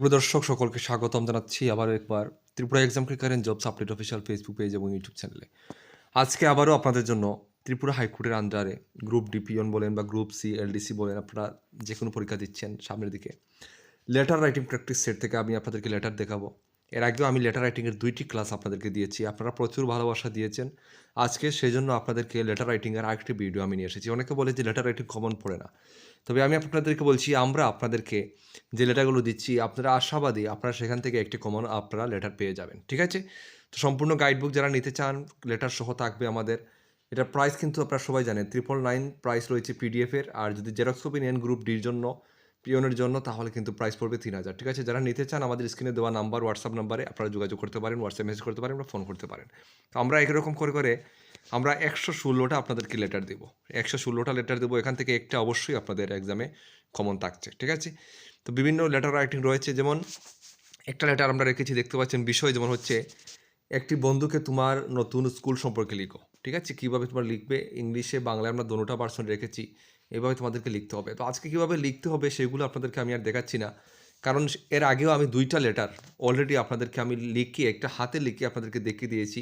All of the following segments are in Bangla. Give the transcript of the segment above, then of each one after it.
প্রিয় দর্শক সকলকে স্বাগতম জানাচ্ছি আবারও একবার Tripura exam clicker and jobs update official Facebook page এবং ইউটিউব চ্যানেলে। আজকে আবারও আপনাদের জন্য ত্রিপুরা হাইকোর্টের আন্ডারে গ্রুপ ডি পিওন বলেন বা গ্রুপ সি, এলডিসি বলেন, আপনারা যে কোনো পরীক্ষা দিচ্ছেন সামনের দিকে, লেটার রাইটিং প্র্যাকটিস সেট থেকে আমি আপনাদেরকে লেটার দেখাবো। এর আগেও আমি লেটার রাইটিংয়ের 2টি ক্লাস আপনাদেরকে দিয়েছি। আপনারা প্রচুর ভালোবাসা দিয়েছেন। আজকে সেজন্য আপনাদেরকে লেটার রাইটিংয়ের আরেকটি ভিডিও আমি নিয়ে এসেছি। অনেকে বলে যে লেটার রাইটিং কমন পড়ে না। তবে আমি আপনাদেরকে বলছি, আমরা আপনাদেরকে যে লেটারগুলো দিচ্ছি আপনারা আশাবাদী আপনারা সেখান থেকে একটি কমন আপনারা লেটার পেয়ে যাবেন। ঠিক আছে? তো সম্পূর্ণ গাইডবুক যারা নিতে চান লেটার সহ থাকবে আমাদের। এটার প্রাইস কিন্তু আপনারা সবাই জানেন 999 প্রাইস রয়েছে পিডিএফের। আর যদি জেরক্স কপি নেন গ্রুপ ডির জন্য, পিওনের জন্য, তাহলে কিন্তু প্রাইস পড়বে 3000। ঠিক আছে? যারা নিতে চান আমাদের স্ক্রিনে দেওয়া নাম্বার হোয়াটসঅ্যাপ নাম্বারে আপনারা যোগাযোগ করতে পারেন, হোয়াটসঅ্যাপ মেসেজ করতে পারেন বা ফোন করতে পারেন। তো আমরা একরকম করে আমরা 116টা আপনাদেরকে লেটার দেবো। 116টা লেটার দেবো। এখান থেকে একটা অবশ্যই আপনাদের এক্সামে কমন থাকছে। ঠিক আছে? তো বিভিন্ন লেটার রাইটিং রয়েছে, যেমন একটা লেটার আমরা রেখেছি দেখতে পাচ্ছেন, বিষয় যেমন হচ্ছে একটি বন্ধুকে তোমার নতুন স্কুল সম্পর্কে লিখো। ঠিক আছে? কীভাবে তোমরা লিখবে, ইংলিশে বাংলায় আমরা দোনোটা ভার্সন রেখেছি। এভাবে তোমাদেরকে লিখতে হবে। তো আজকে কীভাবে লিখতে হবে সেগুলো আপনাদেরকে আমি আর দেখাচ্ছি না, কারণ এর আগেও আমি 2টা লেটার অলরেডি আপনাদেরকে আমি লিখিয়ে, একটা হাতে লিখিয়ে আপনাদেরকে দেখিয়ে দিয়েছি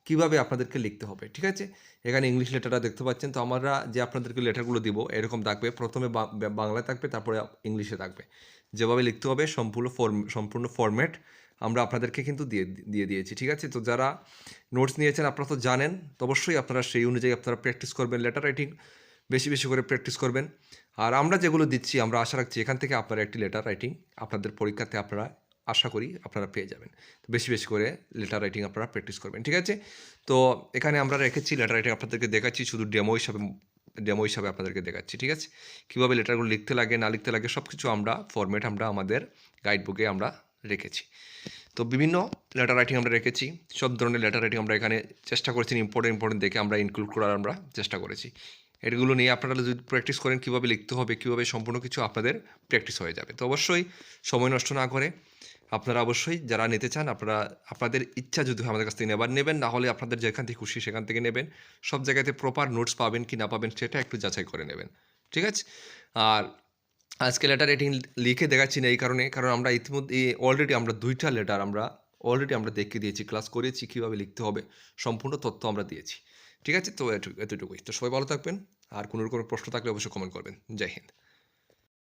কীভাবে আপনাদেরকে লিখতে হবে। ঠিক আছে? এখানে ইংলিশ লেটারটা দেখতে পাচ্ছেন। তো আমরা যে আপনাদেরকে লেটারগুলো দিব এরকম থাকবে, প্রথমে বাংলায় থাকবে, তারপরে ইংলিশে থাকবে। যেভাবে লিখতে হবে সম্পূর্ণ ফরম্যাট আমরা আপনাদেরকে কিন্তু দিয়ে দিয়েছি। ঠিক আছে? তো যারা নোটস নিয়েছেন আপনারা তো জানেন। তো অবশ্যই আপনারা সেই অনুযায়ী আপনারা প্র্যাকটিস করবেন, লেটার রাইটিং বেশি বেশি করে প্র্যাকটিস করবেন। আর আমরা যেগুলো দিচ্ছি আমরা আশা রাখছি এখান থেকে আপনারা একটি লেটার রাইটিং আপনাদের পরীক্ষাতে আপনারা আশা করি আপনারা পেয়ে যাবেন। তো বেশি বেশি করে লেটার রাইটিং আপনারা প্র্যাকটিস করবেন। ঠিক আছে? তো এখানে আমরা রেখেছি লেটার রাইটিং আপনাদেরকে দেখাচ্ছি, শুধু ডেমো হিসাবে আপনাদেরকে দেখাচ্ছি। ঠিক আছে? কীভাবে লেটারগুলো লিখতে লাগে না লিখতে লাগে সব কিছু আমরা ফরম্যাট আমরা আমাদের গাইডবুকে আমরা রেখেছি। তো বিভিন্ন লেটার রাইটিং আমরা রেখেছি, সব ধরনের লেটার রাইটিং আমরা এখানে চেষ্টা করেছি ইম্পর্টেন্ট দেখে আমরা ইনক্লুড করার আমরা চেষ্টা করেছি। এগুলো নিয়ে আপনারা যদি প্র্যাকটিস করেন কীভাবে লিখতে হবে, কীভাবে সম্পূর্ণ কিছু আপনাদের প্র্যাকটিস হয়ে যাবে। তো অবশ্যই সময় নষ্ট না করে আপনারা অবশ্যই যারা নিতে চান আপনারা আপনাদের ইচ্ছা যদি হয় আমাদের কাছ থেকে নেবেন, না হলে আপনাদের যেখান থেকে খুশি সেখান থেকে নেবেন। সব জায়গাতে প্রপার নোটস পাবেন কি না পাবেন সেটা একটু যাচাই করে নেবেন। ঠিক আছে? আর আজকে লেটার রাইটিং লিখে দেখাচ্ছি না এই কারণে, কারণ আমরা ইতিমধ্যে অলরেডি আমরা 2টা লেটার আমরা অলরেডি আমরা দেখিয়ে দিয়েছি, ক্লাস করিয়েছি কীভাবে লিখতে হবে, সম্পূর্ণ তথ্য আমরা দিয়েছি। ঠিক আছে? তো এতটুকুই। তো সবাই ভালো থাকবেন। আর কোনো রকমের প্রশ্ন থাকলে অবশ্যই কমেন্ট করবেন। জয় হিন্দ।